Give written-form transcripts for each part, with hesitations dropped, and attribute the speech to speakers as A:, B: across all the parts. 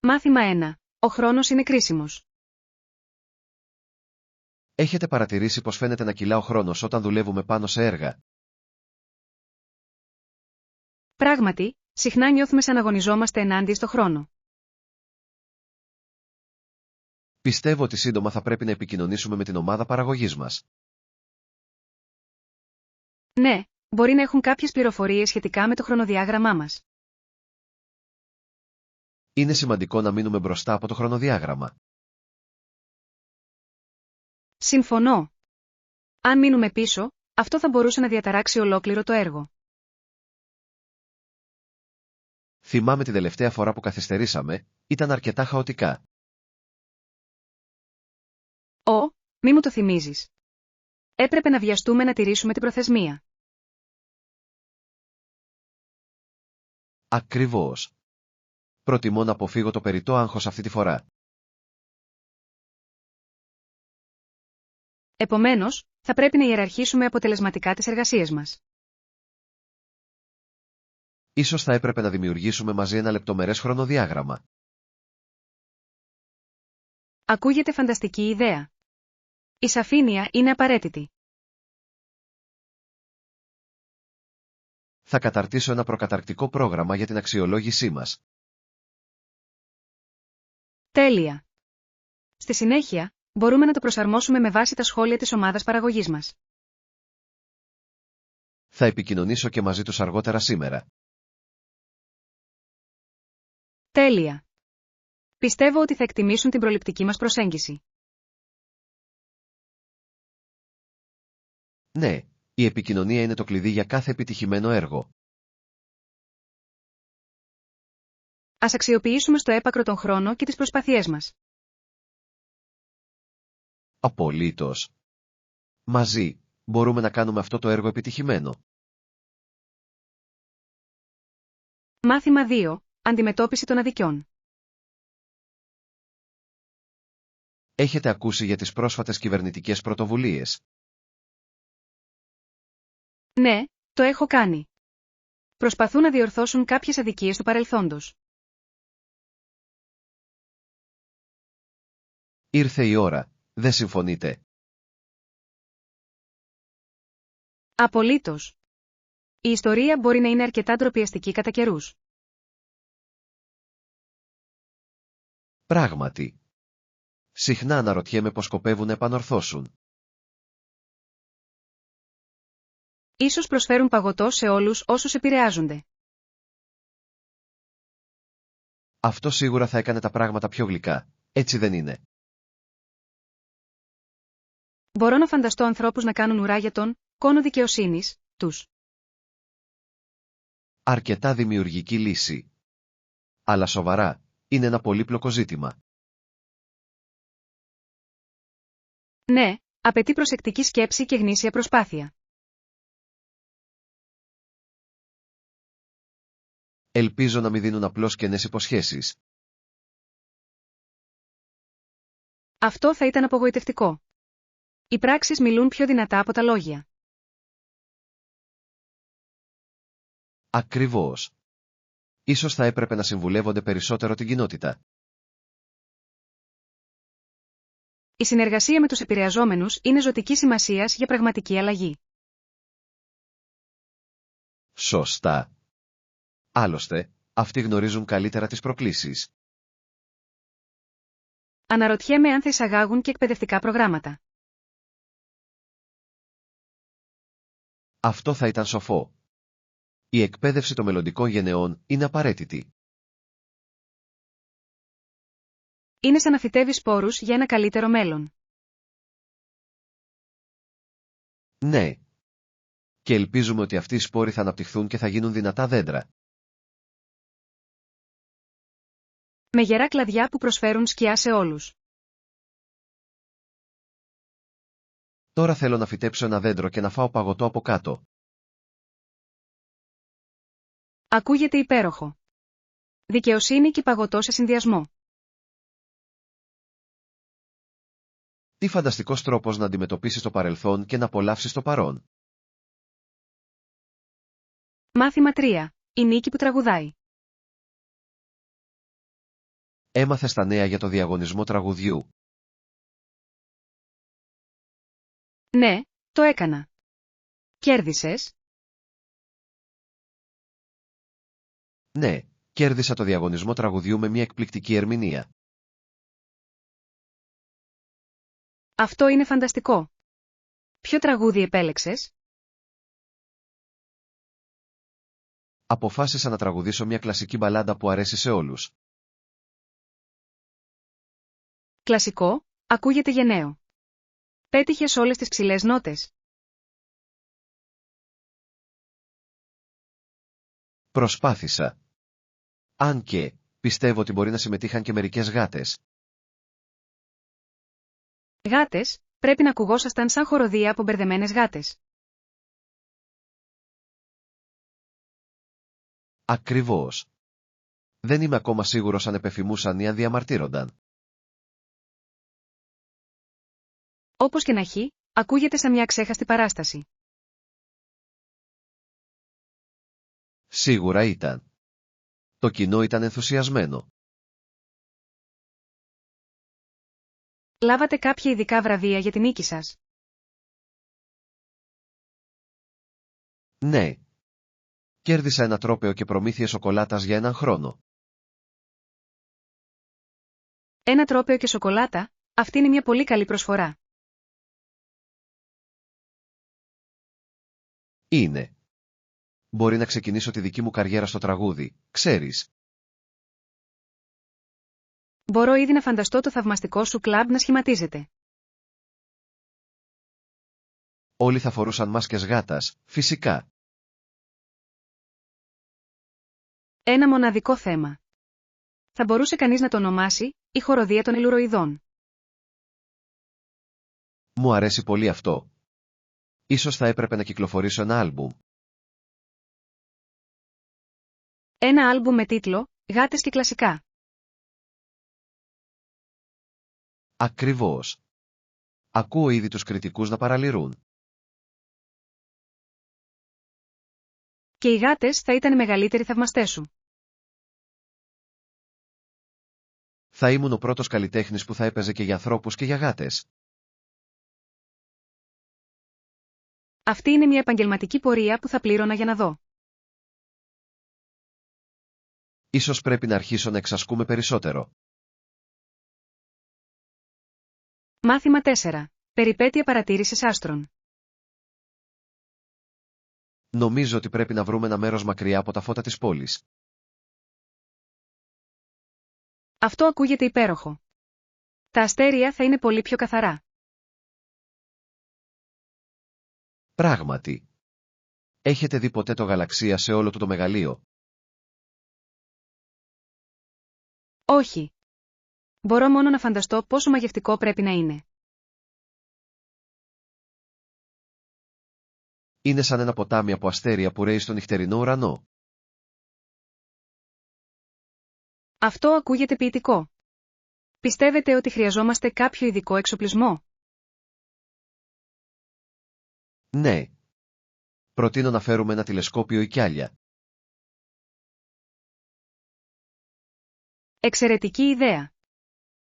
A: Μάθημα 1. Ο χρόνος είναι κρίσιμος.
B: Έχετε παρατηρήσει πως φαίνεται να κυλά ο χρόνος όταν δουλεύουμε πάνω σε έργα?
A: Πράγματι, συχνά νιώθουμε σαν να αγωνιζόμαστε ενάντια στο χρόνο.
B: Πιστεύω ότι σύντομα θα πρέπει να επικοινωνήσουμε με την ομάδα παραγωγής μας.
A: Ναι, μπορεί να έχουν κάποιες πληροφορίες σχετικά με το χρονοδιάγραμμά μας.
B: Είναι σημαντικό να μείνουμε μπροστά από το χρονοδιάγραμμα.
A: Συμφωνώ. Αν μείνουμε πίσω, αυτό θα μπορούσε να διαταράξει ολόκληρο το έργο.
B: Θυμάμαι την τελευταία φορά που καθυστερήσαμε, ήταν αρκετά χαοτικά.
A: Μη μου το θυμίζεις. Έπρεπε να βιαστούμε να τηρήσουμε την προθεσμία.
B: Ακριβώς. Προτιμώ να αποφύγω το περιττό άγχος αυτή τη φορά.
A: Επομένως, θα πρέπει να ιεραρχήσουμε αποτελεσματικά τις εργασίες μας.
B: Ίσως θα έπρεπε να δημιουργήσουμε μαζί ένα λεπτομερές χρονοδιάγραμμα.
A: Ακούγεται φανταστική ιδέα. Η σαφήνεια είναι απαραίτητη.
B: Θα καταρτήσω ένα προκαταρκτικό πρόγραμμα για την αξιολόγησή μας.
A: Τέλεια. Στη συνέχεια, μπορούμε να το προσαρμόσουμε με βάση τα σχόλια της ομάδας παραγωγής μας.
B: Θα επικοινωνήσω και μαζί τους αργότερα σήμερα.
A: Τέλεια. Πιστεύω ότι θα εκτιμήσουν την προληπτική μας προσέγγιση.
B: Ναι, η επικοινωνία είναι το κλειδί για κάθε επιτυχημένο έργο.
A: Ας αξιοποιήσουμε στο έπακρο τον χρόνο και τις προσπαθειές μας.
B: Απολύτως. Μαζί, μπορούμε να κάνουμε αυτό το έργο επιτυχημένο.
A: Μάθημα 2. Αντιμετώπιση των αδικιών.
B: Έχετε ακούσει για τις πρόσφατες κυβερνητικές πρωτοβουλίες?
A: Ναι, το έχω κάνει. Προσπαθούν να διορθώσουν κάποιες αδικίες του παρελθόντος.
B: Ήρθε η ώρα, δεν συμφωνείτε?
A: Απολύτως. Η ιστορία μπορεί να είναι αρκετά ντροπιαστική κατά καιρούς.
B: Πράγματι. Συχνά αναρωτιέμαι πως σκοπεύουν να επανορθώσουν.
A: Ίσως προσφέρουν παγωτό σε όλους όσους επηρεάζονται.
B: Αυτό σίγουρα θα έκανε τα πράγματα πιο γλυκά, έτσι δεν είναι?
A: Μπορώ να φανταστώ ανθρώπους να κάνουν ουρά για τον κόνο δικαιοσύνης τους.
B: Αρκετά δημιουργική λύση. Αλλά σοβαρά, είναι ένα πολύπλοκο ζήτημα.
A: Ναι, απαιτεί προσεκτική σκέψη και γνήσια προσπάθεια.
B: Ελπίζω να μην δίνουν απλώς κενές υποσχέσεις.
A: Αυτό θα ήταν απογοητευτικό. Οι πράξεις μιλούν πιο δυνατά από τα λόγια.
B: Ακριβώς. Ίσως θα έπρεπε να συμβουλεύονται περισσότερο την κοινότητα.
A: Η συνεργασία με τους επηρεαζόμενους είναι ζωτικής σημασίας για πραγματική αλλαγή.
B: Σωστά. Άλλωστε, αυτοί γνωρίζουν καλύτερα τις προκλήσεις.
A: Αναρωτιέμαι αν θα εισαγάγουν και εκπαιδευτικά προγράμματα.
B: Αυτό θα ήταν σοφό. Η εκπαίδευση των μελλοντικών γενεών είναι απαραίτητη.
A: Είναι σαν να φυτεύεις σπόρους για ένα καλύτερο μέλλον.
B: Ναι. Και ελπίζουμε ότι αυτοί οι σπόροι θα αναπτυχθούν και θα γίνουν δυνατά δέντρα.
A: Με γερά κλαδιά που προσφέρουν σκιά σε όλους.
B: Τώρα θέλω να φυτέψω ένα δέντρο και να φάω παγωτό από κάτω.
A: Ακούγεται υπέροχο. Δικαιοσύνη και παγωτό σε συνδυασμό.
B: Τι φανταστικός τρόπος να αντιμετωπίσεις το παρελθόν και να απολαύσεις το παρόν.
A: Μάθημα 3. Η νίκη που τραγουδάει.
B: Έμαθες τα νέα για το διαγωνισμό τραγουδιού?
A: Ναι, το έκανα. Κέρδισες?
B: Ναι, κέρδισα το διαγωνισμό τραγουδιού με μια εκπληκτική ερμηνεία.
A: Αυτό είναι φανταστικό. Ποιο τραγούδι επέλεξες?
B: Αποφάσισα να τραγουδήσω μια κλασική μπαλάντα που αρέσει σε όλους.
A: Κλασικό, ακούγεται γενναίο. Πέτυχες όλες τις ψηλές νότες.
B: Προσπάθησα. Αν και, πιστεύω ότι μπορεί να συμμετείχαν και μερικές γάτες.
A: Γάτες, πρέπει να ακουγόσασταν σαν χοροδία από μπερδεμένες γάτες.
B: Ακριβώς. Δεν είμαι ακόμα σίγουρος αν επεφημούσαν ή αν διαμαρτύρονταν.
A: Όπως και να έχει, ακούγεται σαν μια ξέχαστη παράσταση.
B: Σίγουρα ήταν. Το κοινό ήταν ενθουσιασμένο.
A: Λάβατε κάποια ειδικά βραβεία για την νίκη σας?
B: Ναι. Κέρδισα ένα τρόπαιο και προμήθειες σοκολάτας για έναν χρόνο.
A: Ένα τρόπαιο και σοκολάτα, αυτή είναι μια πολύ καλή προσφορά.
B: Είναι. Μπορεί να ξεκινήσω τη δική μου καριέρα στο τραγούδι, ξέρεις.
A: Μπορώ ήδη να φανταστώ το θαυμαστικό σου κλαμπ να σχηματίζεται.
B: Όλοι θα φορούσαν μάσκες γάτας, φυσικά.
A: Ένα μοναδικό θέμα. Θα μπορούσε κανείς να το ονομάσει η χοροδία των Ελουροειδών.
B: Μου αρέσει πολύ αυτό. Ίσως θα έπρεπε να κυκλοφορήσω ένα άλμπουμ.
A: Ένα άλμπουμ με τίτλο «Γάτες και κλασικά».
B: Ακριβώς. Ακούω ήδη τους κριτικούς να παραλυρούν.
A: Και οι γάτες θα ήταν οι μεγαλύτεροι θαυμαστές σου.
B: Θα ήμουν ο πρώτος καλλιτέχνης που θα έπαιζε και για ανθρώπους και για γάτες.
A: Αυτή είναι μια επαγγελματική πορεία που θα πλήρωνα για να δω.
B: Ίσως πρέπει να αρχίσω να εξασκούμε περισσότερο.
A: Μάθημα 4. Περιπέτεια παρατήρησης άστρων.
B: Νομίζω ότι πρέπει να βρούμε ένα μέρος μακριά από τα φώτα της πόλης.
A: Αυτό ακούγεται υπέροχο. Τα αστέρια θα είναι πολύ πιο καθαρά.
B: Πράγματι. Έχετε δει ποτέ το γαλαξία σε όλο του το μεγαλείο?
A: Όχι. Μπορώ μόνο να φανταστώ πόσο μαγευτικό πρέπει να είναι.
B: Είναι σαν ένα ποτάμι από αστέρια που ρέει στον νυχτερινό ουρανό.
A: Αυτό ακούγεται ποιητικό. Πιστεύετε ότι χρειαζόμαστε κάποιο ειδικό εξοπλισμό?
B: Ναι. Προτείνω να φέρουμε ένα τηλεσκόπιο ή κι άλλα.
A: Εξαιρετική ιδέα.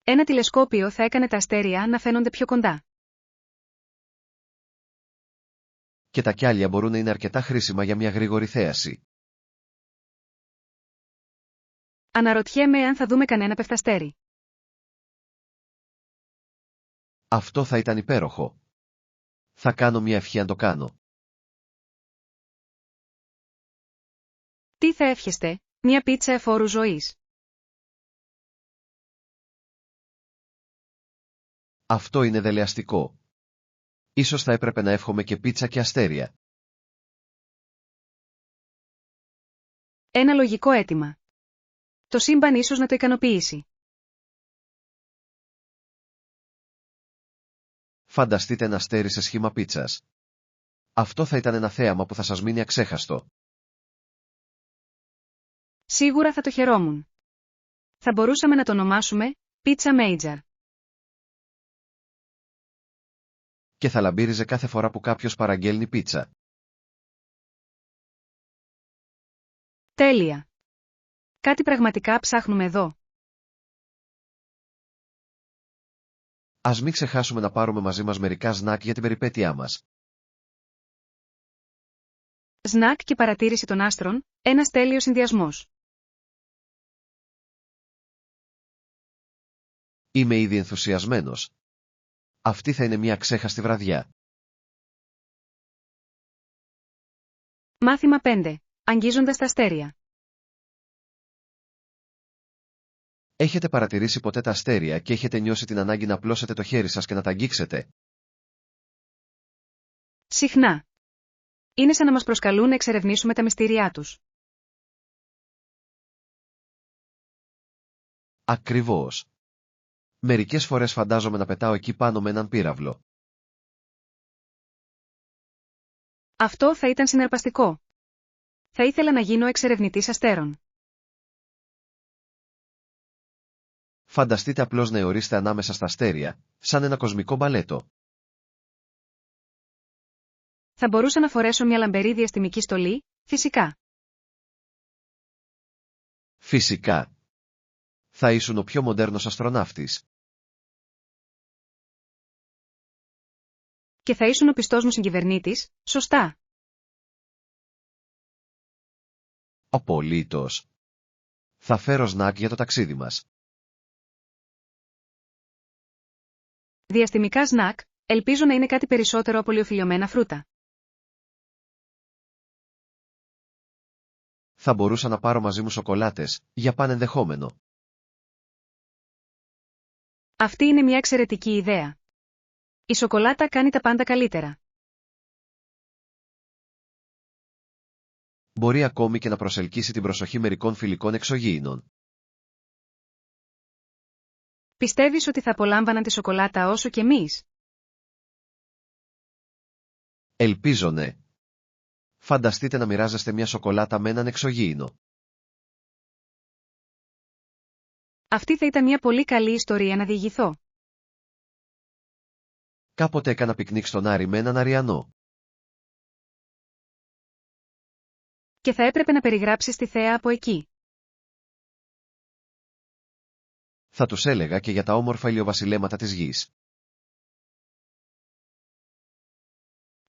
A: Ένα τηλεσκόπιο θα έκανε τα αστέρια να φαίνονται πιο κοντά.
B: Και τα κιάλια μπορούν να είναι αρκετά χρήσιμα για μια γρήγορη θέαση.
A: Αναρωτιέμαι αν θα δούμε κανένα πεφταστέρι.
B: Αυτό θα ήταν υπέροχο. Θα κάνω μια ευχή αν το κάνω.
A: Τι θα εύχεστε, μια πίτσα εφόρου ζωής?
B: Αυτό είναι δελεαστικό. Ίσως θα έπρεπε να εύχομαι και πίτσα και αστέρια.
A: Ένα λογικό αίτημα. Το σύμπαν ίσως να το ικανοποιήσει.
B: Φανταστείτε ένα αστέρι σε σχήμα πίτσας. Αυτό θα ήταν ένα θέαμα που θα σας μείνει αξέχαστο.
A: Σίγουρα θα το χαιρόμουν. Θα μπορούσαμε να το ονομάσουμε Pizza Major.
B: Και θα λαμπύριζε κάθε φορά που κάποιος παραγγέλνει πίτσα.
A: Τέλεια. Κάτι πραγματικά ψάχνουμε εδώ.
B: Ας μην ξεχάσουμε να πάρουμε μαζί μας μερικά σνακ για την περιπέτειά μας.
A: Σνακ και παρατήρηση των άστρων, ένας τέλειος συνδυασμός.
B: Είμαι ήδη ενθουσιασμένος. Αυτή θα είναι μια ξέχαστη βραδιά.
A: Μάθημα 5. Αγγίζοντας τα αστέρια.
B: Έχετε παρατηρήσει ποτέ τα αστέρια και έχετε νιώσει την ανάγκη να απλώσετε το χέρι σας και να τα αγγίξετε?
A: Συχνά. Είναι σαν να μας προσκαλούν να εξερευνήσουμε τα μυστήριά τους.
B: Ακριβώς. Μερικές φορές φαντάζομαι να πετάω εκεί πάνω με έναν πύραυλο.
A: Αυτό θα ήταν συναρπαστικό. Θα ήθελα να γίνω εξερευνητής αστέρων.
B: Φανταστείτε απλώς να αιωρείστε ανάμεσα στα αστέρια, σαν ένα κοσμικό μπαλέτο.
A: Θα μπορούσα να φορέσω μια λαμπερή διαστημική στολή, φυσικά.
B: Φυσικά. Θα ήσουν ο πιο μοντέρνος αστροναύτης.
A: Και θα ήσουν ο πιστός μου συγκυβερνήτης, σωστά.
B: Απολύτως. Θα φέρω σνακ για το ταξίδι μας.
A: Διαστημικά σνακ, ελπίζω να είναι κάτι περισσότερο από ολιοφιλιωμένα φρούτα.
B: Θα μπορούσα να πάρω μαζί μου σοκολάτες, για πανενδεχόμενο.
A: Αυτή είναι μια εξαιρετική ιδέα. Η σοκολάτα κάνει τα πάντα καλύτερα.
B: Μπορεί ακόμη και να προσελκύσει την προσοχή μερικών φιλικών εξωγήινων.
A: Πιστεύεις ότι θα απολάμβαναν τη σοκολάτα όσο και εμείς?
B: Ελπίζω ναι. Φανταστείτε να μοιράζεστε μια σοκολάτα με έναν εξωγήινο.
A: Αυτή θα ήταν μια πολύ καλή ιστορία να διηγηθώ.
B: Κάποτε έκανα πικνίκ στον Άρη με έναν Αριανό.
A: Και θα έπρεπε να περιγράψεις τη θέα από εκεί.
B: Θα τους έλεγα και για τα όμορφα ηλιοβασιλέματα της γης.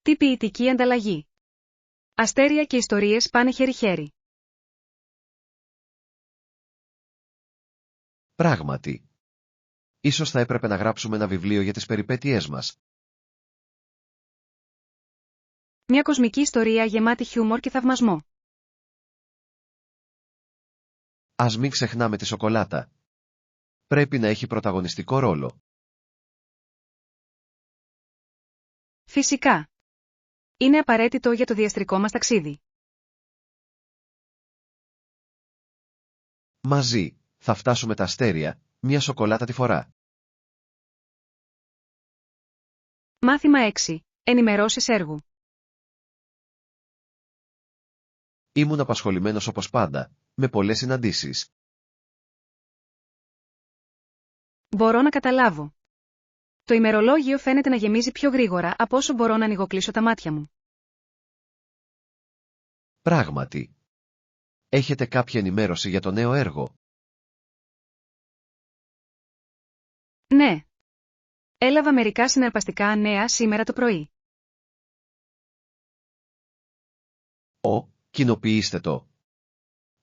A: Τι ποιητική ανταλλαγή. Αστέρια και ιστορίες πάνε χέρι-χέρι.
B: Πράγματι. Ίσως θα έπρεπε να γράψουμε ένα βιβλίο για τις περιπέτειές μας.
A: Μια κοσμική ιστορία γεμάτη χιούμορ και θαυμασμό.
B: Ας μην ξεχνάμε τη σοκολάτα. Πρέπει να έχει πρωταγωνιστικό ρόλο.
A: Φυσικά. Είναι απαραίτητο για το διαστρικό μας ταξίδι.
B: Μαζί, θα φτάσουμε τα αστέρια, μια σοκολάτα τη φορά.
A: Μάθημα 6. Ενημερώσεις έργου.
B: Ήμουν απασχολημένος όπως πάντα, με πολλές συναντήσεις.
A: Μπορώ να καταλάβω. Το ημερολόγιο φαίνεται να γεμίζει πιο γρήγορα από όσο μπορώ να ανοιγοκλείσω τα μάτια μου.
B: Πράγματι. Έχετε κάποια ενημέρωση για το νέο έργο?
A: Ναι. Έλαβα μερικά συναρπαστικά νέα σήμερα το πρωί.
B: Κοινοποιήστε το.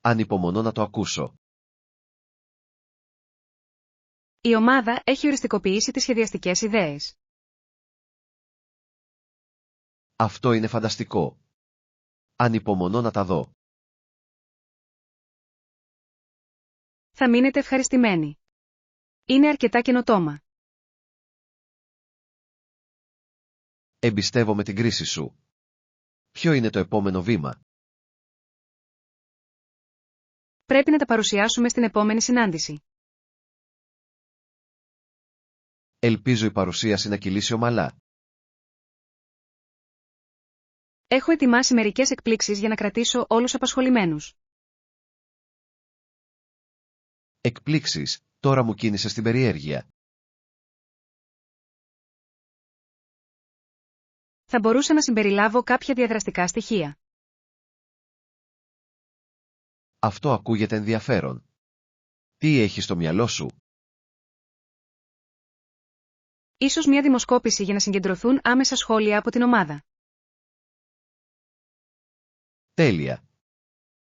B: Ανυπομονώ να το ακούσω.
A: Η ομάδα έχει οριστικοποιήσει τις σχεδιαστικές ιδέες.
B: Αυτό είναι φανταστικό. Ανυπομονώ να τα δω.
A: Θα μείνετε ευχαριστημένοι. Είναι αρκετά καινοτόμα.
B: Εμπιστεύομαι την κρίση σου. Ποιο είναι το επόμενο βήμα?
A: Πρέπει να τα παρουσιάσουμε στην επόμενη συνάντηση.
B: Ελπίζω η παρουσίαση να κυλήσει ομαλά.
A: Έχω ετοιμάσει μερικές εκπλήξεις για να κρατήσω όλους απασχολημένους.
B: Εκπλήξεις, τώρα μου κίνησε στην περιέργεια.
A: Θα μπορούσα να συμπεριλάβω κάποια διαδραστικά στοιχεία.
B: Αυτό ακούγεται ενδιαφέρον. Τι έχεις στο μυαλό σου?
A: Ίσως μια δημοσκόπηση για να συγκεντρωθούν άμεσα σχόλια από την ομάδα.
B: Τέλεια.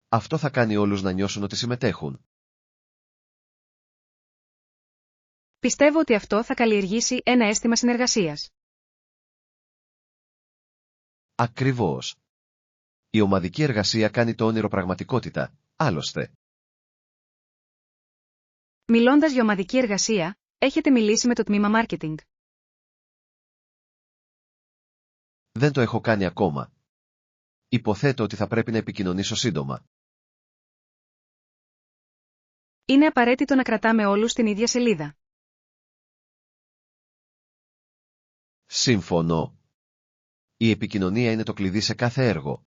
B: Αυτό θα κάνει όλους να νιώσουν ότι συμμετέχουν.
A: Πιστεύω ότι αυτό θα καλλιεργήσει ένα αίσθημα συνεργασίας.
B: Ακριβώς. Η ομαδική εργασία κάνει το όνειρο πραγματικότητα, άλλωστε.
A: Μιλώντας για ομαδική εργασία, έχετε μιλήσει με το τμήμα marketing.
B: Δεν το έχω κάνει ακόμα. Υποθέτω ότι θα πρέπει να επικοινωνήσω σύντομα.
A: Είναι απαραίτητο να κρατάμε όλους την ίδια σελίδα.
B: Σύμφωνο. Η επικοινωνία είναι το κλειδί σε κάθε έργο.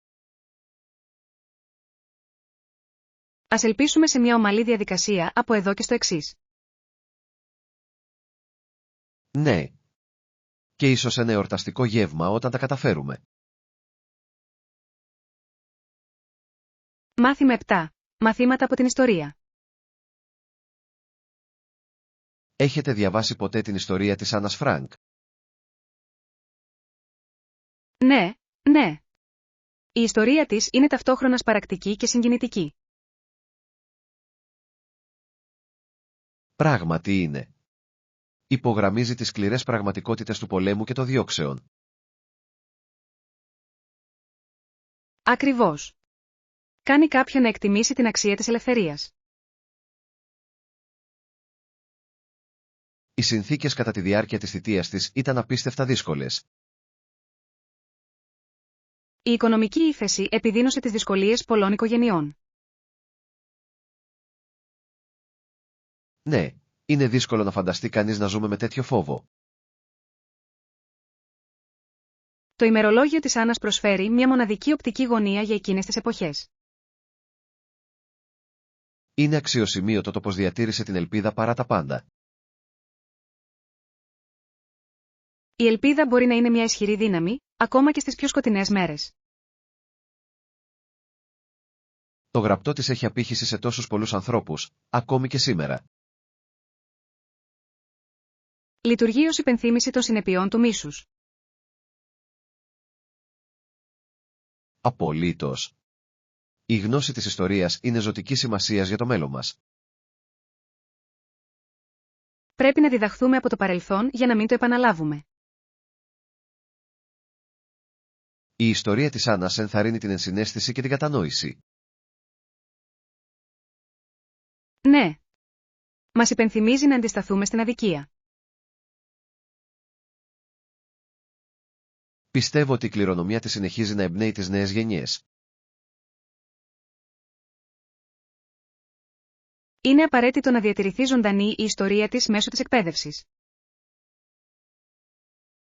A: Ας ελπίσουμε σε μια ομαλή διαδικασία από εδώ και στο εξής.
B: Ναι. Και ίσως ένα εορταστικό γεύμα όταν τα καταφέρουμε.
A: Μάθημα 7. Μαθήματα από την ιστορία.
B: Έχετε διαβάσει ποτέ την ιστορία της Άννας Φρανκ?
A: Ναι, ναι. Η ιστορία της είναι ταυτόχρονα σπαρακτική και συγκινητική.
B: Πράγματι είναι. Υπογραμμίζει τις σκληρές πραγματικότητες του πολέμου και των διώξεων.
A: Ακριβώς. Κάνει κάποιον να εκτιμήσει την αξία της ελευθερίας.
B: Οι συνθήκες κατά τη διάρκεια της θητείας της ήταν απίστευτα δύσκολες.
A: Η οικονομική ύφεση επιδίνωσε τις δυσκολίες πολλών οικογενειών.
B: Ναι, είναι δύσκολο να φανταστεί κανείς να ζούμε με τέτοιο φόβο.
A: Το ημερολόγιο της Άννας προσφέρει μια μοναδική οπτική γωνία για εκείνες τις εποχές.
B: Είναι αξιοσημείωτο το πως διατήρησε την ελπίδα παρά τα πάντα.
A: Η ελπίδα μπορεί να είναι μια ισχυρή δύναμη, ακόμα και στις πιο σκοτεινές μέρες.
B: Το γραπτό της έχει απήχηση σε τόσους πολλούς ανθρώπους, ακόμη και σήμερα.
A: Λειτουργεί ως υπενθύμηση των συνεπειών του μίσους.
B: Απολύτως. Η γνώση της ιστορίας είναι ζωτικής σημασίας για το μέλλον μας.
A: Πρέπει να διδαχθούμε από το παρελθόν για να μην το επαναλάβουμε.
B: Η ιστορία της Άννας ενθαρρύνει την ενσυναίσθηση και την κατανόηση.
A: Ναι. Μας υπενθυμίζει να αντισταθούμε στην αδικία.
B: Πιστεύω ότι η κληρονομιά της συνεχίζει να εμπνέει τις νέες γενιές.
A: Είναι απαραίτητο να διατηρηθεί ζωντανή η ιστορία της μέσω της εκπαίδευσης.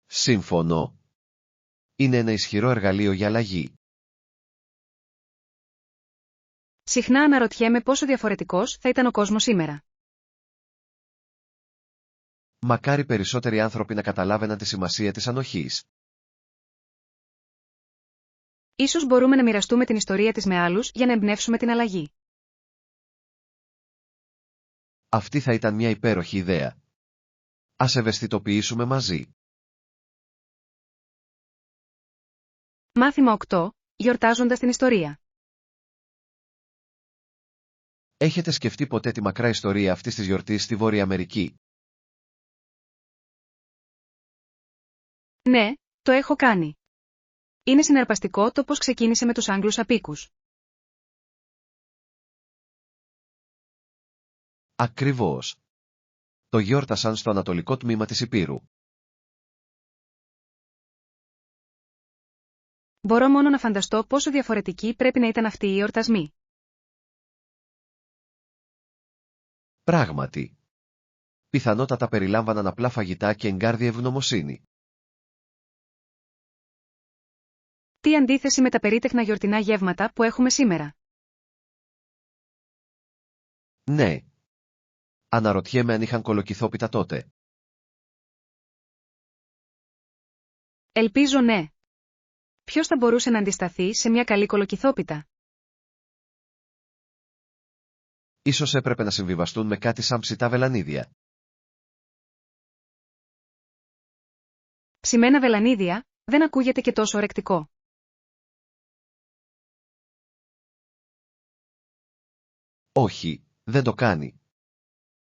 B: Σύμφωνο. Είναι ένα ισχυρό εργαλείο για αλλαγή.
A: Συχνά αναρωτιέμαι πόσο διαφορετικός θα ήταν ο κόσμος σήμερα.
B: Μακάρι περισσότεροι άνθρωποι να καταλάβαιναν τη σημασία της ανοχής.
A: Ίσως μπορούμε να μοιραστούμε την ιστορία της με άλλους για να εμπνεύσουμε την αλλαγή.
B: Αυτή θα ήταν μια υπέροχη ιδέα. Ας ευαισθητοποιήσουμε μαζί.
A: Μάθημα 8. Γιορτάζοντας την ιστορία.
B: Έχετε σκεφτεί ποτέ τη μακρά ιστορία αυτής της γιορτής στη Βόρεια Αμερική?
A: Ναι, το έχω κάνει. Είναι συναρπαστικό το πώς ξεκίνησε με τους Άγγλους απίκους.
B: Ακριβώς. Το γιόρτασαν στο ανατολικό τμήμα της Υπήρου.
A: Μπορώ μόνο να φανταστώ πόσο διαφορετικοί πρέπει να ήταν αυτοί οι εορτασμοί.
B: Πράγματι. Πιθανότατα περιλάμβαναν απλά φαγητά και εγκάρδια ευγνωμοσύνη.
A: Τι αντίθεση με τα περίτεχνα γιορτινά γεύματα που έχουμε σήμερα.
B: Ναι. Αναρωτιέμαι αν είχαν κολοκυθόπιτα τότε.
A: Ελπίζω ναι. Ποιος θα μπορούσε να αντισταθεί σε μια καλή κολοκυθόπιτα?
B: Ίσως έπρεπε να συμβιβαστούν με κάτι σαν ψητά βελανίδια.
A: Σημαίνα βελανίδια, δεν ακούγεται και τόσο ορεκτικό.
B: Όχι, δεν το κάνει.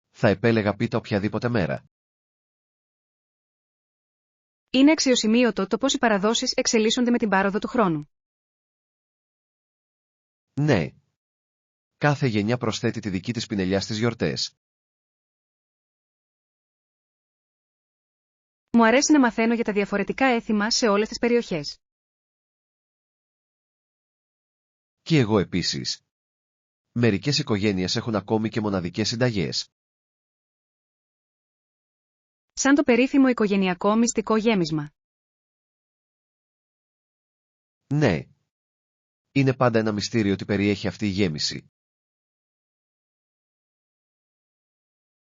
B: Θα επέλεγα πίτα οποιαδήποτε μέρα.
A: Είναι αξιοσημείωτο το πώς οι παραδόσεις εξελίσσονται με την πάροδο του χρόνου.
B: Ναι. Κάθε γενιά προσθέτει τη δική της πινελιά στις γιορτές.
A: Μου αρέσει να μαθαίνω για τα διαφορετικά έθιμα σε όλες τις περιοχές.
B: Και εγώ επίσης. Μερικές οικογένειες έχουν ακόμη και μοναδικές συνταγές.
A: Σαν το περίφημο οικογενειακό μυστικό γέμισμα.
B: Ναι. Είναι πάντα ένα μυστήριο τι περιέχει αυτή η γέμιση.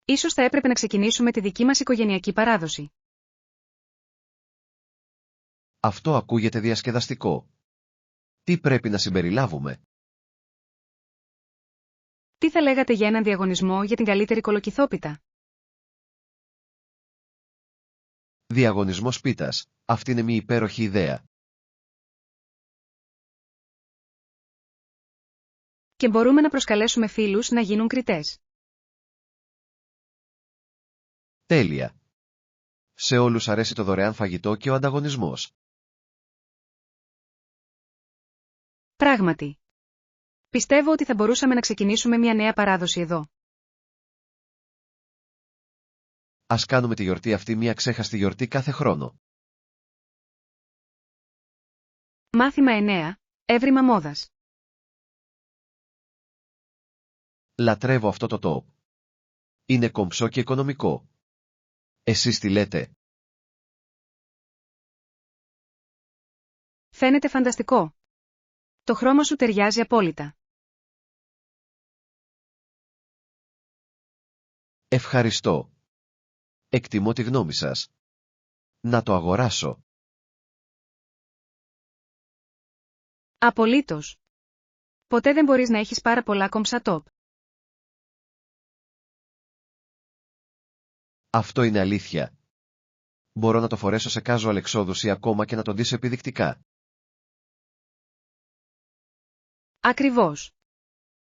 A: Ίσως θα έπρεπε να ξεκινήσουμε τη δική μας οικογενειακή παράδοση.
B: Αυτό ακούγεται διασκεδαστικό. Τι πρέπει να συμπεριλάβουμε?
A: Τι θα λέγατε για έναν διαγωνισμό για την καλύτερη κολοκυθόπιτα?
B: Διαγωνισμός πίτας. Αυτή είναι μια υπέροχη ιδέα.
A: Και μπορούμε να προσκαλέσουμε φίλους να γίνουν κριτές.
B: Τέλεια. Σε όλους αρέσει το δωρεάν φαγητό και ο ανταγωνισμός.
A: Πράγματι. Πιστεύω ότι θα μπορούσαμε να ξεκινήσουμε μια νέα παράδοση εδώ.
B: Ας κάνουμε τη γιορτή αυτή μια ξέχαστη γιορτή κάθε χρόνο.
A: Μάθημα 9. Έβριμα μόδας.
B: Λατρεύω αυτό το top. Είναι κομψό και οικονομικό. Εσείς τι λέτε?
A: Φαίνεται φανταστικό. Το χρώμα σου ταιριάζει απόλυτα.
B: Ευχαριστώ. Εκτιμώ τη γνώμη σας. Να το αγοράσω.
A: Απολύτως. Ποτέ δεν μπορείς να έχεις πάρα πολλά κομψά τόπ.
B: Αυτό είναι αλήθεια. Μπορώ να το φορέσω σε casual εξόδους ή ακόμα και να το ντύσω επιδεικτικά.
A: Ακριβώς.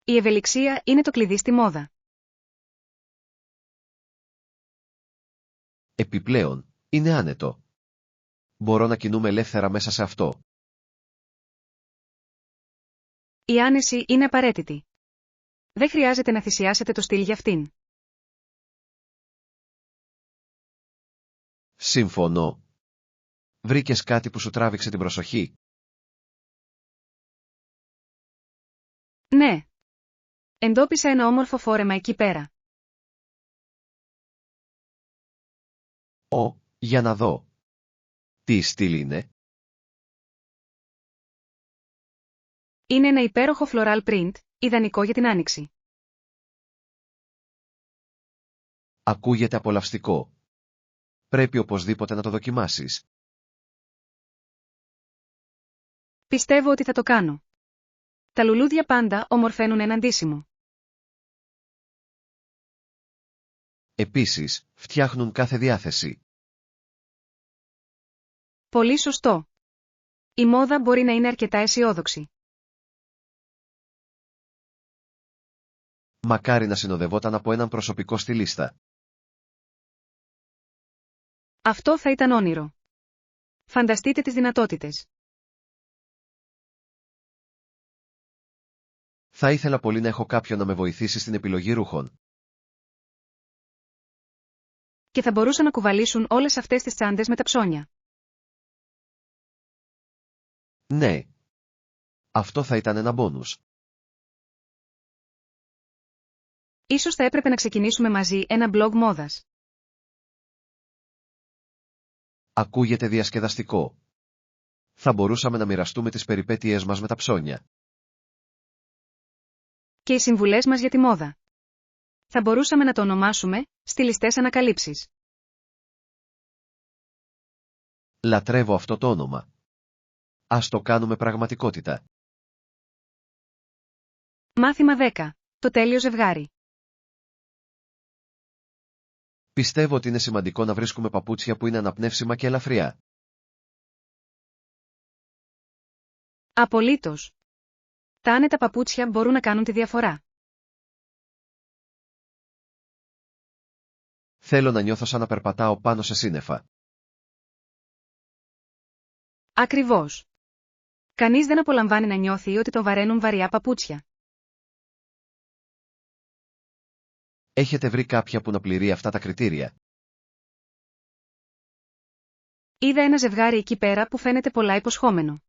A: Η ευελιξία είναι το κλειδί στη μόδα.
B: Επιπλέον, είναι άνετο. Μπορώ να κινούμαι ελεύθερα μέσα σε αυτό.
A: Η άνεση είναι απαραίτητη. Δεν χρειάζεται να θυσιάσετε το στυλ για αυτήν.
B: Συμφωνώ. Βρήκες κάτι που σου τράβηξε την προσοχή?
A: Ναι. Εντόπισα ένα όμορφο φόρεμα εκεί πέρα.
B: Για να δω. Τι στυλ είναι?
A: Είναι ένα υπέροχο floral print, ιδανικό για την άνοιξη.
B: Ακούγεται απολαυστικό. Πρέπει οπωσδήποτε να το δοκιμάσεις.
A: Πιστεύω ότι θα το κάνω. Τα λουλούδια πάντα ομορφαίνουν έναν ντύσιμο.
B: Επίσης, φτιάχνουν κάθε διάθεση.
A: Πολύ σωστό. Η μόδα μπορεί να είναι αρκετά αισιόδοξη.
B: Μακάρι να συνοδευόταν από έναν προσωπικό στυλίστα.
A: Αυτό θα ήταν όνειρο. Φανταστείτε τις δυνατότητες.
B: Θα ήθελα πολύ να έχω κάποιον να με βοηθήσει στην επιλογή ρούχων.
A: Και θα μπορούσαν να κουβαλήσουν όλες αυτές τις τσάντες με τα ψώνια.
B: Ναι. Αυτό θα ήταν ένα μπόνους.
A: Ίσως θα έπρεπε να ξεκινήσουμε μαζί ένα blog μόδας.
B: Ακούγεται διασκεδαστικό. Θα μπορούσαμε να μοιραστούμε τις περιπέτειές μας με τα ψώνια.
A: Και οι συμβουλές μας για τη μόδα. Θα μπορούσαμε να το ονομάσουμε «Στιλιστές ανακαλύψεις».
B: Λατρεύω αυτό το όνομα. Ας το κάνουμε πραγματικότητα.
A: Μάθημα 10. Το τέλειο ζευγάρι.
B: Πιστεύω ότι είναι σημαντικό να βρίσκουμε παπούτσια που είναι αναπνεύσιμα και ελαφριά.
A: Απολύτως. Τα άνετα παπούτσια μπορούν να κάνουν τη διαφορά.
B: Θέλω να νιώθω σαν να περπατάω πάνω σε σύννεφα.
A: Ακριβώς. Κανείς δεν απολαμβάνει να νιώθει ότι τον βαραίνουν βαριά παπούτσια.
B: Έχετε βρει κάποια που να πληρεί αυτά τα κριτήρια?
A: Είδα ένα ζευγάρι εκεί πέρα που φαίνεται πολλά υποσχόμενο.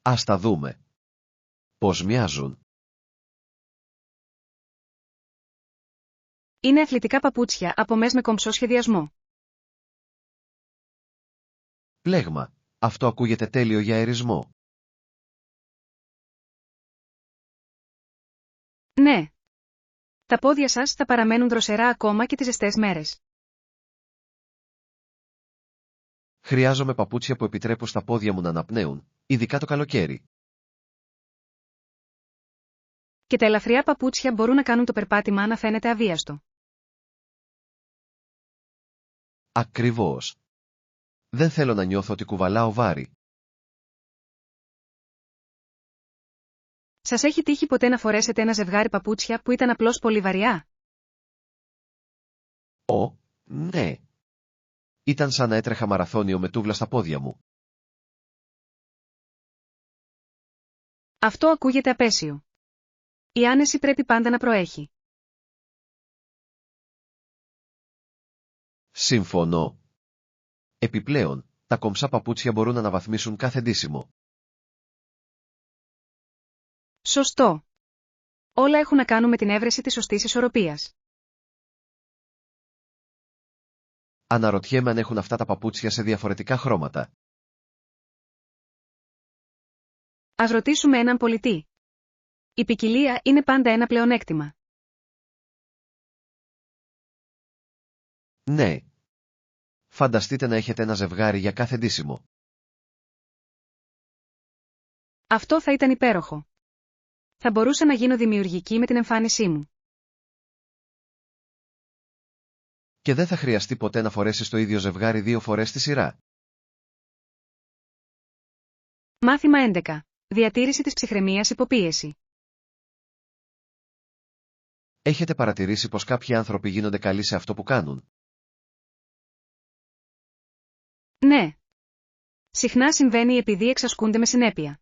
B: Ας τα δούμε. Πώς μοιάζουν?
A: Είναι αθλητικά παπούτσια από μες με κομψό σχεδιασμό.
B: Πλέγμα. Αυτό ακούγεται τέλειο για αερισμό.
A: Ναι. Τα πόδια σας θα παραμένουν δροσερά ακόμα και τις ζεστές μέρες.
B: Χρειάζομαι παπούτσια που επιτρέπουν στα πόδια μου να αναπνέουν, ειδικά το καλοκαίρι.
A: Και τα ελαφριά παπούτσια μπορούν να κάνουν το περπάτημα να φαίνεται αβίαστο.
B: Ακριβώς. Δεν θέλω να νιώθω ότι κουβαλάω βάρη.
A: Σας έχει τύχει ποτέ να φορέσετε ένα ζευγάρι παπούτσια που ήταν απλώς πολύ βαριά?
B: Ναι. Ήταν σαν να έτρεχα μαραθώνιο με τούβλα στα πόδια μου.
A: Αυτό ακούγεται απέσιο. Η άνεση πρέπει πάντα να προέχει.
B: Συμφωνώ. Επιπλέον, τα κομψά παπούτσια μπορούν να αναβαθμίσουν κάθε ντύσιμο.
A: Σωστό. Όλα έχουν να κάνουν με την έβρεση της σωστής ισορροπίας.
B: Αναρωτιέμαι αν έχουν αυτά τα παπούτσια σε διαφορετικά χρώματα.
A: Ας ρωτήσουμε έναν πολιτή. Η ποικιλία είναι πάντα ένα πλεονέκτημα.
B: Ναι. Φανταστείτε να έχετε ένα ζευγάρι για κάθε ντύσιμο.
A: Αυτό θα ήταν υπέροχο. Θα μπορούσα να γίνω δημιουργική με την εμφάνισή μου.
B: Και δεν θα χρειαστεί ποτέ να φορέσεις το ίδιο ζευγάρι 2 φορές τη σειρά.
A: Μάθημα 11. Διατήρηση της ψυχραιμίας υπό πίεση.
B: Έχετε παρατηρήσει πως κάποιοι άνθρωποι γίνονται καλοί σε αυτό που κάνουν?
A: Ναι. Συχνά συμβαίνει επειδή εξασκούνται με συνέπεια.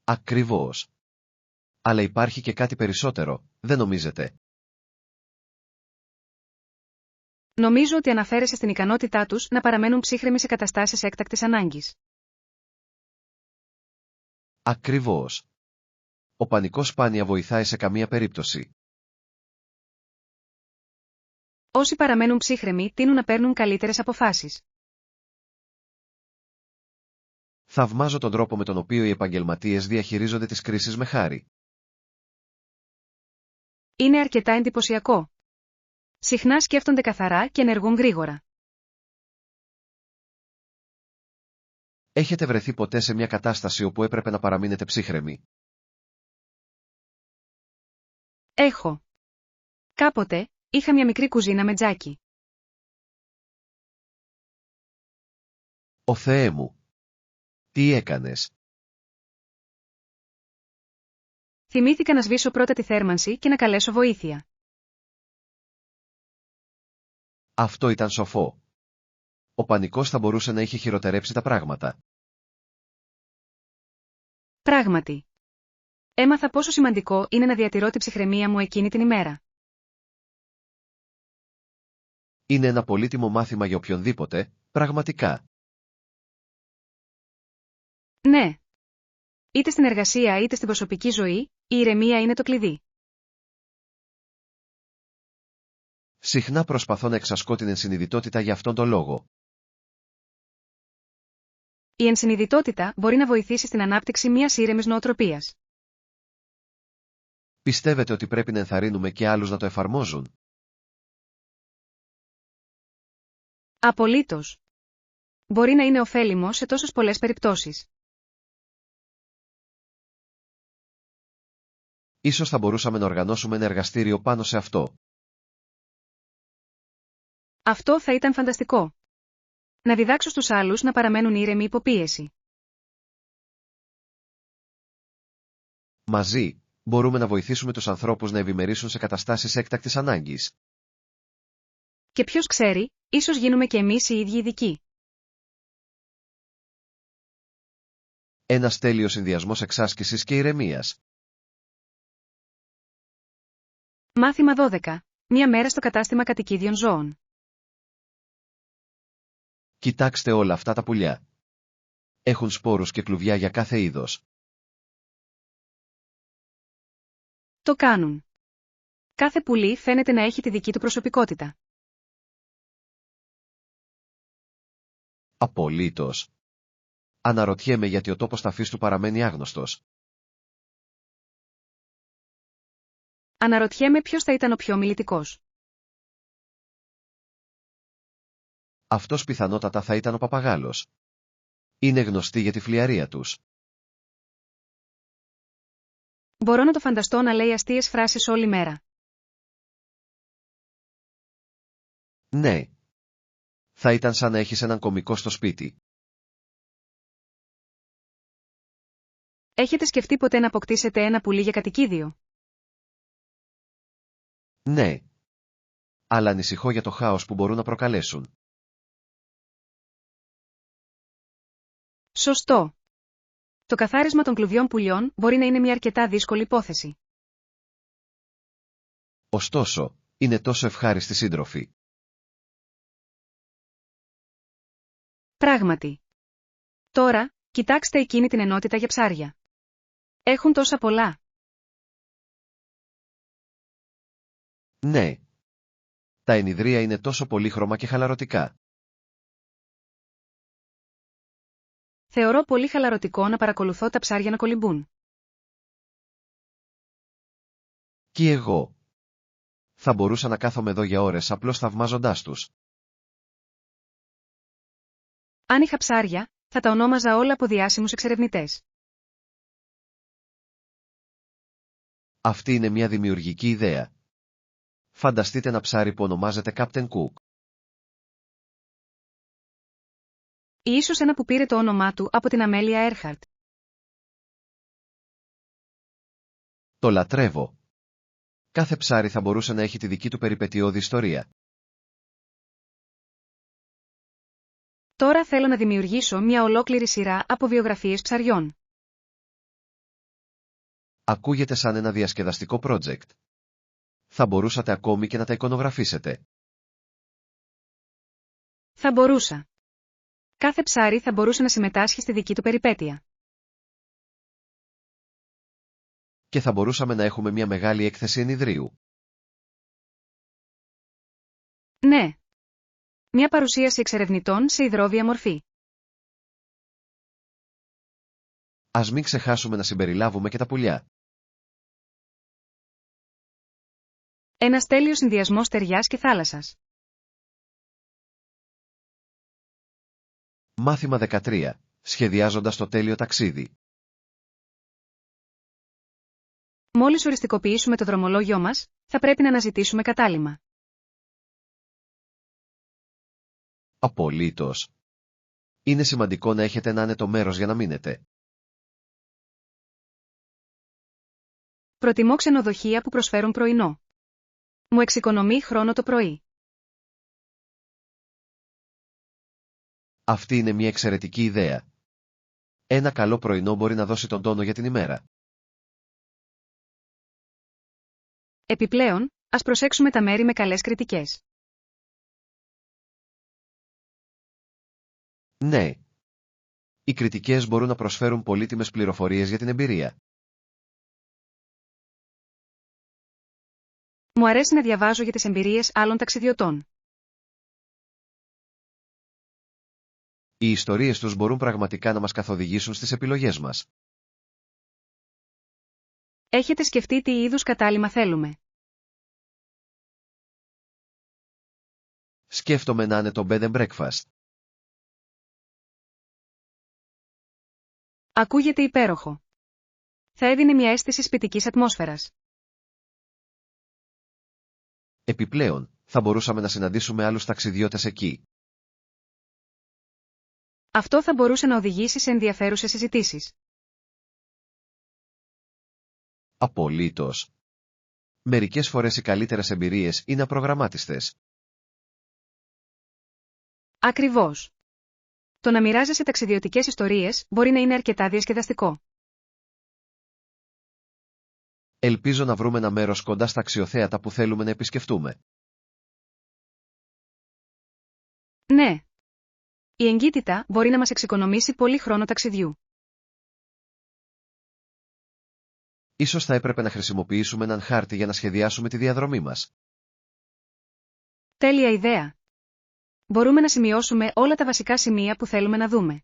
B: Ακριβώς. Αλλά υπάρχει και κάτι περισσότερο, δεν νομίζετε?
A: Νομίζω ότι αναφέρεσαι στην ικανότητά τους να παραμένουν ψύχρεμοι σε καταστάσεις έκτακτης ανάγκης.
B: Ακριβώς. Ο πανικός σπάνια βοηθάει σε καμία περίπτωση.
A: Όσοι παραμένουν ψύχρεμοι τείνουν να παίρνουν καλύτερες αποφάσεις.
B: Θαυμάζω τον τρόπο με τον οποίο οι επαγγελματίες διαχειρίζονται τις κρίσεις με χάρη.
A: Είναι αρκετά εντυπωσιακό. Συχνά σκέφτονται καθαρά και ενεργούν γρήγορα.
B: Έχετε βρεθεί ποτέ σε μια κατάσταση όπου έπρεπε να παραμείνετε ψύχρεμοι?
A: Έχω. Κάποτε, είχα μια μικρή κουζίνα με τζάκι.
B: «Ω Θεέ μου! Τι έκανες?»
A: Θυμήθηκα να σβήσω πρώτα τη θέρμανση και να καλέσω βοήθεια.
B: Αυτό ήταν σοφό. Ο πανικός θα μπορούσε να είχε χειροτερέψει τα πράγματα.
A: Πράγματι. Έμαθα πόσο σημαντικό είναι να διατηρώ την ψυχραιμία μου εκείνη την ημέρα.
B: Είναι ένα πολύτιμο μάθημα για οποιονδήποτε, πραγματικά.
A: Ναι. Είτε στην εργασία είτε στην προσωπική ζωή, η ηρεμία είναι το κλειδί.
B: Συχνά προσπαθώ να εξασκώ την ενσυνειδητότητα για αυτόν τον λόγο.
A: Η ενσυνειδητότητα μπορεί να βοηθήσει στην ανάπτυξη μιας ήρεμης νοοτροπίας.
B: Πιστεύετε ότι πρέπει να ενθαρρύνουμε και άλλους να το εφαρμόζουν?
A: Απολύτως. Μπορεί να είναι ωφέλιμο σε τόσες πολλές περιπτώσεις.
B: Ίσως θα μπορούσαμε να οργανώσουμε ένα εργαστήριο πάνω σε αυτό.
A: Αυτό θα ήταν φανταστικό. Να διδάξω στους άλλους να παραμένουν ήρεμοι υπό πίεση.
B: Μαζί, μπορούμε να βοηθήσουμε τους ανθρώπους να ευημερήσουν σε καταστάσεις έκτακτης ανάγκης.
A: Και ποιος ξέρει, ίσως γίνουμε και εμείς οι ίδιοι ειδικοί.
B: Ένας τέλειος συνδυασμός εξάσκησης και ηρεμίας.
A: Μάθημα 12. Μια μέρα στο κατάστημα κατοικίδιων ζώων.
B: Κοιτάξτε όλα αυτά τα πουλιά. Έχουν σπόρους και κλουβιά για κάθε είδος.
A: Το κάνουν. Κάθε πουλί φαίνεται να έχει τη δική του προσωπικότητα.
B: Απολύτως. Αναρωτιέμαι γιατί ο τόπος ταφής του παραμένει άγνωστος.
A: Αναρωτιέμαι ποιος θα ήταν ο πιο μιλητικός.
B: Αυτός πιθανότατα θα ήταν ο παπαγάλος. Είναι γνωστή για τη φλιαρία τους.
A: Μπορώ να το φανταστώ να λέει αστείες φράσεις όλη μέρα.
B: Ναι. Θα ήταν σαν να έχεις έναν κωμικό στο σπίτι.
A: Έχετε σκεφτεί ποτέ να αποκτήσετε ένα πουλί για κατοικίδιο?
B: Ναι. Αλλά ανησυχώ για το χάος που μπορούν να προκαλέσουν.
A: Σωστό. Το καθάρισμα των κλουβιών πουλιών μπορεί να είναι μια αρκετά δύσκολη υπόθεση.
B: Ωστόσο, είναι τόσο ευχάριστοι σύντροφοι.
A: Πράγματι. Τώρα, κοιτάξτε εκείνη την ενότητα για ψάρια. Έχουν τόσα πολλά.
B: Ναι. Τα ενιδρία είναι τόσο πολύχρωμα και χαλαρωτικά.
A: Θεωρώ πολύ χαλαρωτικό να παρακολουθώ τα ψάρια να κολυμπούν.
B: Κι εγώ. Θα μπορούσα να κάθομαι εδώ για ώρες απλώς θαυμάζοντάς τους.
A: Αν είχα ψάρια, θα τα ονόμαζα όλα από διάσημους εξερευνητές.
B: Αυτή είναι μια δημιουργική ιδέα. Φανταστείτε ένα ψάρι που ονομάζεται Captain Cook.
A: Ή ίσως ένα που πήρε το όνομά του από την Αμέλια Έρχαρτ.
B: Το λατρεύω. Κάθε ψάρι θα μπορούσε να έχει τη δική του περιπετειώδη ιστορία.
A: Τώρα θέλω να δημιουργήσω μια ολόκληρη σειρά από βιογραφίες ψαριών.
B: Ακούγεται σαν ένα διασκεδαστικό project. Θα μπορούσατε ακόμη και να τα εικονογραφήσετε.
A: Θα μπορούσα. Κάθε ψάρι θα μπορούσε να συμμετάσχει στη δική του περιπέτεια.
B: Και θα μπορούσαμε να έχουμε μια μεγάλη έκθεση ενιδρίου.
A: Ναι. Μια παρουσίαση εξερευνητών σε υδρόβια μορφή.
B: Ας μην ξεχάσουμε να συμπεριλάβουμε και τα πουλιά.
A: Ένας τέλειος συνδυασμός στεριάς και θάλασσας.
B: Μάθημα 13. Σχεδιάζοντας το τέλειο ταξίδι.
A: Μόλις οριστικοποιήσουμε το δρομολόγιό μας, θα πρέπει να αναζητήσουμε κατάλημα.
B: Απολύτως. Είναι σημαντικό να έχετε ένα άνετο μέρος για να μείνετε.
A: Προτιμώ ξενοδοχεία που προσφέρουν πρωινό. Μου εξοικονομεί χρόνο το πρωί.
B: Αυτή είναι μια εξαιρετική ιδέα. Ένα καλό πρωινό μπορεί να δώσει τον τόνο για την ημέρα.
A: Επιπλέον, ας προσέξουμε τα μέρη με καλές κριτικές.
B: Ναι. Οι κριτικές μπορούν να προσφέρουν πολύτιμες πληροφορίες για την εμπειρία.
A: Μου αρέσει να διαβάζω για τις εμπειρίες άλλων ταξιδιωτών.
B: Οι ιστορίες τους μπορούν πραγματικά να μας καθοδηγήσουν στις επιλογές μας.
A: Έχετε σκεφτεί τι είδους κατάλημα θέλουμε?
B: Σκέφτομαι να είναι το bed and breakfast.
A: Ακούγεται υπέροχο. Θα έδινε μια αίσθηση σπιτικής ατμόσφαιρας.
B: Επιπλέον, θα μπορούσαμε να συναντήσουμε άλλους ταξιδιώτες εκεί.
A: Αυτό θα μπορούσε να οδηγήσει σε ενδιαφέρουσες συζητήσεις.
B: Απολύτως. Μερικές φορές οι καλύτερες εμπειρίες είναι απρογραμμάτιστες.
A: Ακριβώς. Το να μοιράζεσαι ταξιδιωτικές ιστορίες μπορεί να είναι αρκετά διασκεδαστικό.
B: Ελπίζω να βρούμε ένα μέρος κοντά στα αξιοθέατα που θέλουμε να επισκεφτούμε.
A: Ναι. Η εγκύτητα μπορεί να μας εξοικονομήσει πολύ χρόνο ταξιδιού.
B: Ίσως θα έπρεπε να χρησιμοποιήσουμε έναν χάρτη για να σχεδιάσουμε τη διαδρομή μας.
A: Τέλεια ιδέα. Μπορούμε να σημειώσουμε όλα τα βασικά σημεία που θέλουμε να δούμε.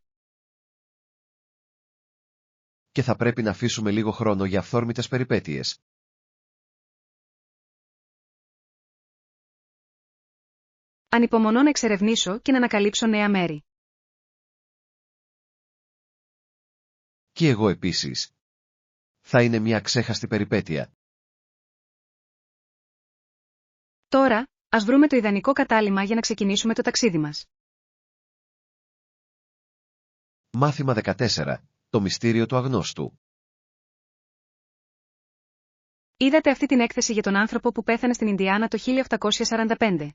B: Και θα πρέπει να αφήσουμε λίγο χρόνο για αυθόρμητες περιπέτειες.
A: Ανυπομονώ να εξερευνήσω και να ανακαλύψω νέα μέρη.
B: Και εγώ επίσης. Θα είναι μια ξέχαστη περιπέτεια.
A: Τώρα, ας βρούμε το ιδανικό κατάλημα για να ξεκινήσουμε το ταξίδι μας.
B: Μάθημα 14. Το μυστήριο του αγνώστου.
A: Είδατε αυτή την έκθεση για τον άνθρωπο που πέθανε στην Ινδιάνα το 1845.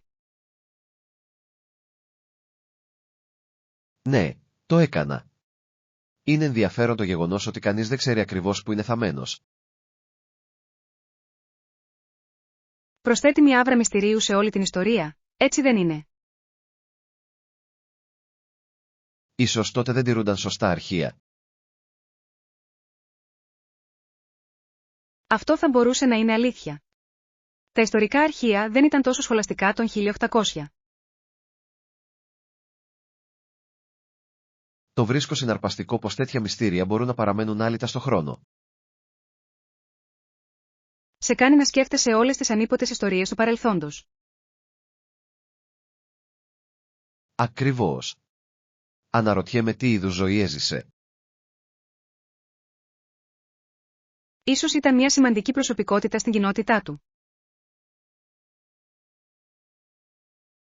B: Ναι, το έκανα. Είναι ενδιαφέρον το γεγονός ότι κανείς δεν ξέρει ακριβώς που είναι θαμμένος.
A: Προσθέτει μια άβρα μυστηρίου σε όλη την ιστορία, έτσι δεν είναι?
B: Ίσως τότε δεν τηρούνταν σωστά αρχεία.
A: Αυτό θα μπορούσε να είναι αλήθεια. Τα ιστορικά αρχεία δεν ήταν τόσο σχολαστικά τον 1800.
B: Το βρίσκω συναρπαστικό πως τέτοια μυστήρια μπορούν να παραμένουν άλυτα στο χρόνο.
A: Σε κάνει να σκέφτεσαι όλες τις ανίποτες ιστορίες του παρελθόντος.
B: Ακριβώς. Αναρωτιέμαι τι είδους ζωή έζησε.
A: Ίσως ήταν μια σημαντική προσωπικότητα στην κοινότητά του.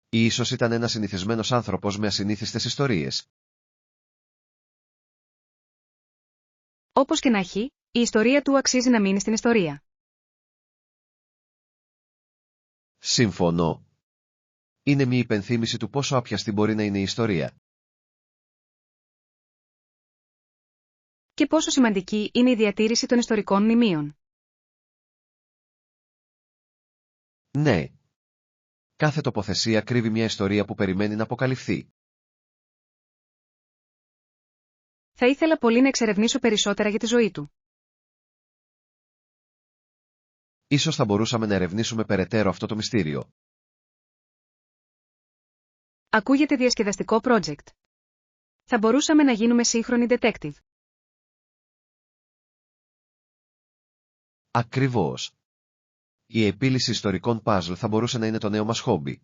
B: Ή ίσως ήταν ένας συνηθισμένος άνθρωπος με ασυνήθιστες ιστορίες.
A: Όπως και να έχει, η ιστορία του αξίζει να μείνει στην ιστορία.
B: Συμφωνώ. Είναι μια υπενθύμηση του πόσο άπιαστη μπορεί να είναι η ιστορία.
A: Και πόσο σημαντική είναι η διατήρηση των ιστορικών μνημείων.
B: Ναι. Κάθε τοποθεσία κρύβει μια ιστορία που περιμένει να αποκαλυφθεί.
A: Θα ήθελα πολύ να εξερευνήσω περισσότερα για τη ζωή του.
B: Ίσως θα μπορούσαμε να ερευνήσουμε περαιτέρω αυτό το μυστήριο.
A: Ακούγεται διασκεδαστικό project. Θα μπορούσαμε να γίνουμε σύγχρονοι detective.
B: Ακριβώς. Η επίλυση ιστορικών παζλ θα μπορούσε να είναι το νέο μας χόμπι.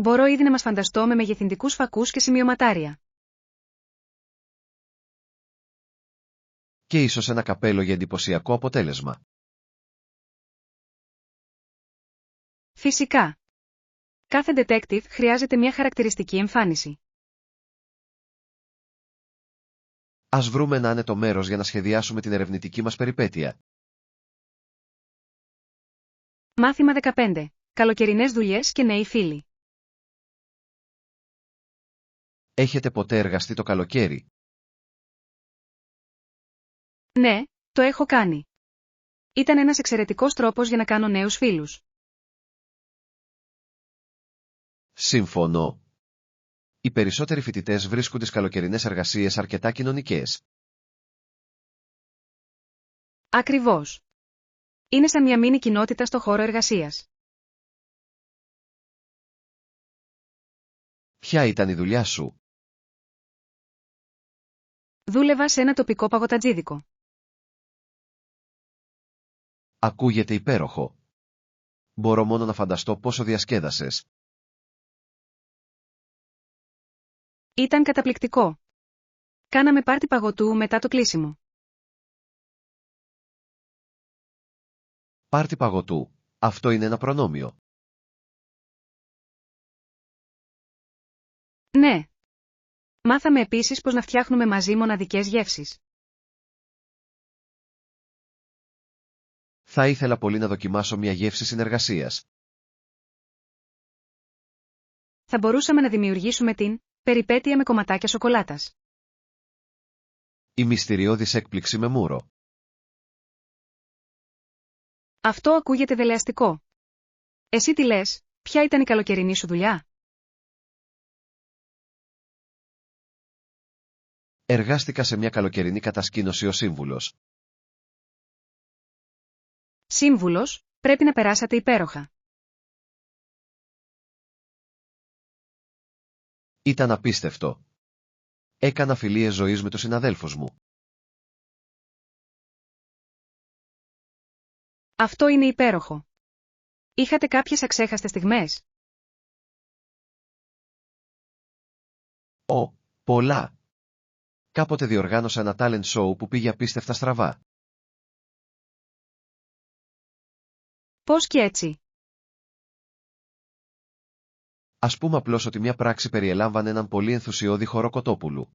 A: Μπορώ ήδη να μας φανταστώ με μεγεθυντικούς φακούς και σημειωματάρια.
B: Και ίσως ένα καπέλο για εντυπωσιακό αποτέλεσμα.
A: Φυσικά. Κάθε detective χρειάζεται μια χαρακτηριστική εμφάνιση.
B: Ας βρούμε ένα άνετο μέρος για να σχεδιάσουμε την ερευνητική μας περιπέτεια.
A: Μάθημα 15. Καλοκαιρινές δουλειές και νέοι φίλοι.
B: Έχετε ποτέ εργαστεί το καλοκαίρι?
A: Ναι, το έχω κάνει. Ήταν ένας εξαιρετικός τρόπος για να κάνω νέους φίλους.
B: Συμφωνώ. Οι περισσότεροι φοιτητές βρίσκουν τις καλοκαιρινές εργασίες αρκετά κοινωνικές.
A: Ακριβώς. Είναι σαν μια μίνι κοινότητα στο χώρο εργασίας.
B: Ποια ήταν η δουλειά σου?
A: Δούλευα σε ένα τοπικό παγωτατζίδικο.
B: Ακούγεται υπέροχο. Μπορώ μόνο να φανταστώ πόσο διασκέδασες.
A: Ήταν καταπληκτικό. Κάναμε πάρτι παγωτού μετά το κλείσιμο.
B: Πάρτι παγωτού. Αυτό είναι ένα προνόμιο.
A: Ναι. Μάθαμε επίσης πώς να φτιάχνουμε μαζί μοναδικές γεύσεις.
B: Θα ήθελα πολύ να δοκιμάσω μια γεύση συνεργασίας.
A: Θα μπορούσαμε να δημιουργήσουμε την περιπέτεια με κομματάκια σοκολάτας.
B: Η μυστηριώδης έκπληξη με μούρο.
A: Αυτό ακούγεται δελεαστικό. Εσύ τι λες, ποια ήταν η καλοκαιρινή σου δουλειά?
B: Εργάστηκα σε μια καλοκαιρινή κατασκήνωση ως σύμβουλος.
A: Σύμβουλος, πρέπει να περάσατε υπέροχα.
B: Ήταν απίστευτο. Έκανα φιλίες ζωής με τους συναδέλφους μου.
A: Αυτό είναι υπέροχο. Είχατε κάποιες αξέχαστες στιγμές?
B: Πολλά. Κάποτε διοργάνωσα ένα talent show που πήγε απίστευτα στραβά.
A: Πώς και έτσι?
B: Ας πούμε απλώς ότι μια πράξη περιελάμβανε έναν πολύ ενθουσιώδη χορό Κοτόπουλου.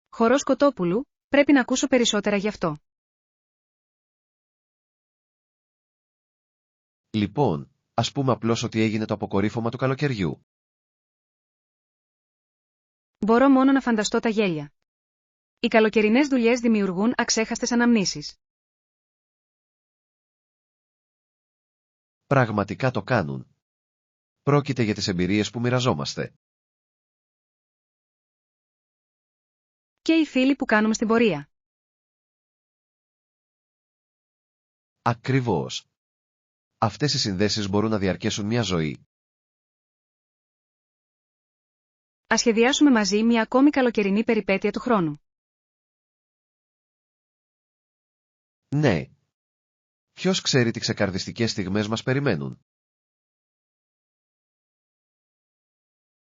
A: Χορός Κοτόπουλου, πρέπει να ακούσω περισσότερα γι' αυτό.
B: Λοιπόν, ας πούμε απλώς ότι έγινε το αποκορύφωμα του καλοκαιριού.
A: Μπορώ μόνο να φανταστώ τα γέλια. Οι καλοκαιρινές δουλειές δημιουργούν αξέχαστες αναμνήσεις.
B: Πραγματικά το κάνουν. Πρόκειται για τις εμπειρίες που μοιραζόμαστε.
A: Και οι φίλοι που κάνουμε στην πορεία.
B: Ακριβώς. Αυτές οι συνδέσεις μπορούν να διαρκέσουν μια ζωή.
A: Ας σχεδιάσουμε μαζί μια ακόμη καλοκαιρινή περιπέτεια του χρόνου.
B: Ναι. Ποιος ξέρει τι ξεκαρδιστικές στιγμές μας περιμένουν.